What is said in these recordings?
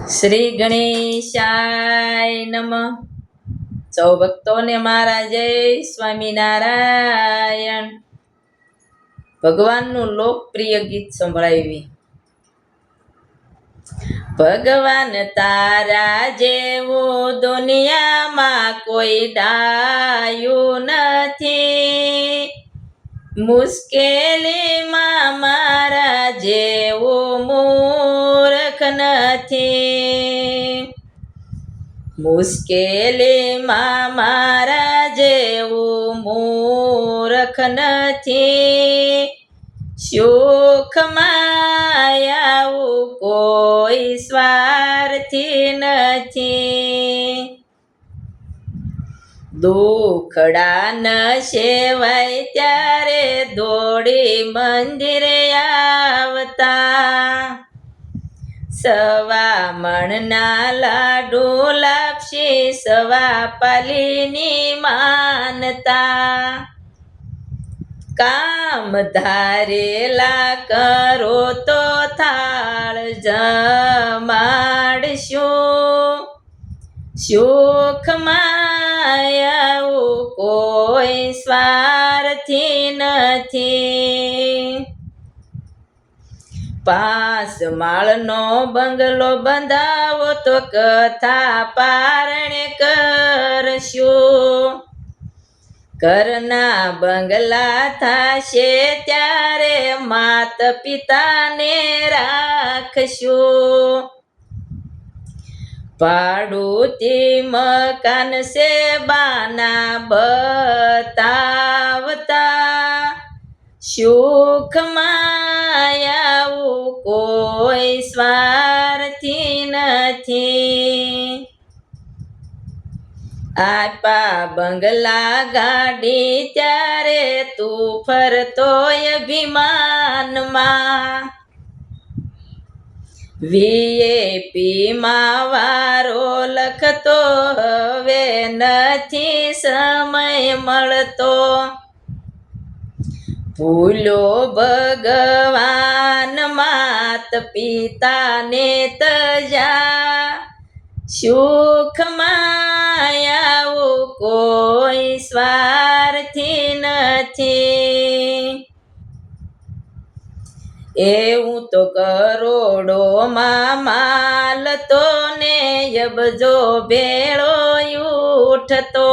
શ્રી ગણેશાય નમઃ. સૌ ભક્તોને મારા જય સ્વામિનારાયણ. ભગવાનનું લોકપ્રિય ગીત સંભળાવી. ભગવાન તારા જેવું દુનિયામાં કોઈ ડાયું નથી, મુશ્કેલીમાં મારા જેવું મૂર્ખ નથી, મુશ્કેલીમાં મારા જેવું મૂર્ખ નથી, સુખમાં આવું કોઈ સ્વાર્થી નથી. દુખડા ન સેવાય ત્યારે દોડી મંદિરે આવતા, સવા મણના લાડુ લાપસી સવા પાલીની માનતા, કામ ધારેલા કરો તો થાળ જમાડશું, સુખમાં આવું કોઈ સ્વાર્થી નથી. 5 માળનો બંગલો બંધાવો તો કથા પારણે કરશું, ઘરના બંગલા થાશે ત્યારે માત પિતાને રાખશું. ભાડુતી મકાન સે બાના બતાવતા, સુખમાં આવું કોઈ સ્વાર્થી નથી. આપા બંગલા ગાડી ત્યારે તું ફરતોય અભિમાનમાં, વીએપીમાં વારો લખતો હવે નથી સમય મળતો, ભૂલો ભગવાન માત પિતાને તજા, સુખમાં આવું કોઈ સ્વાર્થી નથી. એવું તો કરોડોમાં માલ તો ને અબજો ભેળો ઉઠતો,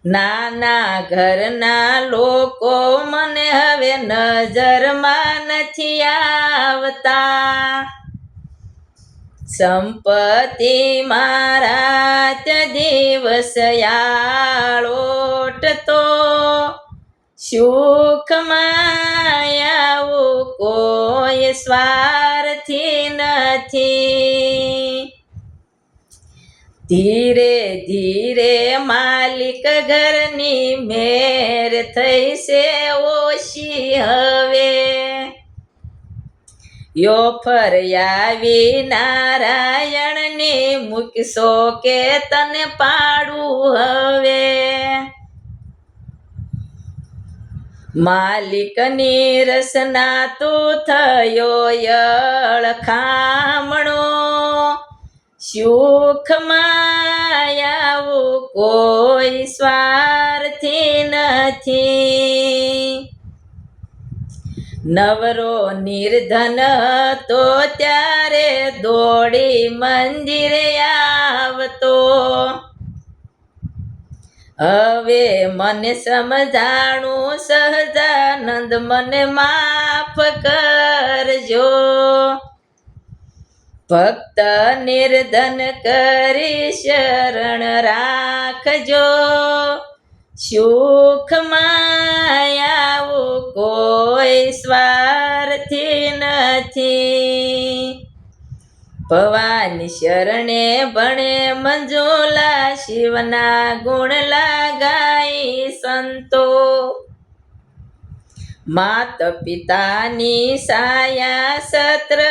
નાના ઘરના લોકો મને હવે નજરમાં નથી આવતા, સંપત્તિ મારા જ દિવસ આળોટતો, સુખમાં આવું કોઈ સ્વાર્થી નથી. ધીરે ધીરે માલિક ઘરની મેર થઈ છે ઓછી હવે, યો ફર્યાવી નારાયણની મૂકશો કે તને પાડું હવે, માલિકની રસના તું થયો અળખામણો, સુખમાં આવું કોઈ સ્વાર્થી નથી. નવરો નિર્ધન તો ત્યારે દોડી મંદિરે આવતો, હવે મને સમજાણું સહજાનંદ મને માફ કરજો, ભક્ત નિર્ધન કરી શરણ રાખજો, સુખમાં આવું કોઈ સ્વાર્થી નથી. ભવાની શરણે ભણે મંજુલા શિવના ગુણ લાગાઈ સંતો, માત પિતાની સાયા સત્ર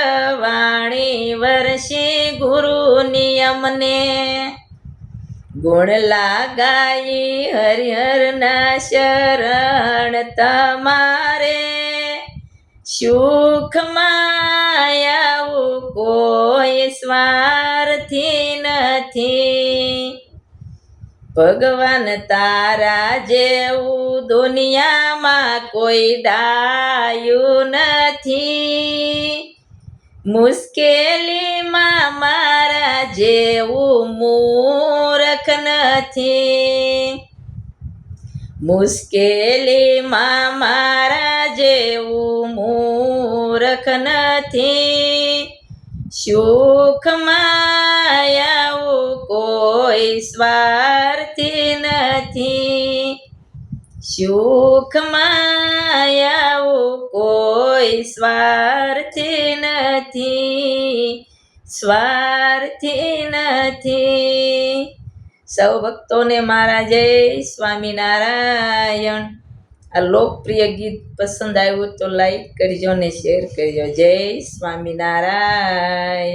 વાણી વર્ષી ગુરુ નિયમને, ગુણ લાગાઈ હરિહરના શરણ તમારે, સુખમાં આવું કોઈ સ્વાર્થી નથી. ભગવાન તારા જેવું દુનિયામાં કોઈ ડાયું નથી. મુશ્કેલીમાં મારા જેવું મૂર્ખ નથી. મુશ્કેલીમાં મારા જેવું મૂર્ખ નથી. સુખમાં આવું કોઈ સ્વાર્થી નથી. સુખમાં આવું કોઈ સ્વાર્થી નથી. સ્વાર્થી નથી. સૌ ભક્તોને મારા જય સ્વામિનારાયણ. આ લોકપ્રિય ગીત પસંદ આવ્યું તો લાઈક કરજો ને શેર કરજો. જય સ્વામિનારાયણ.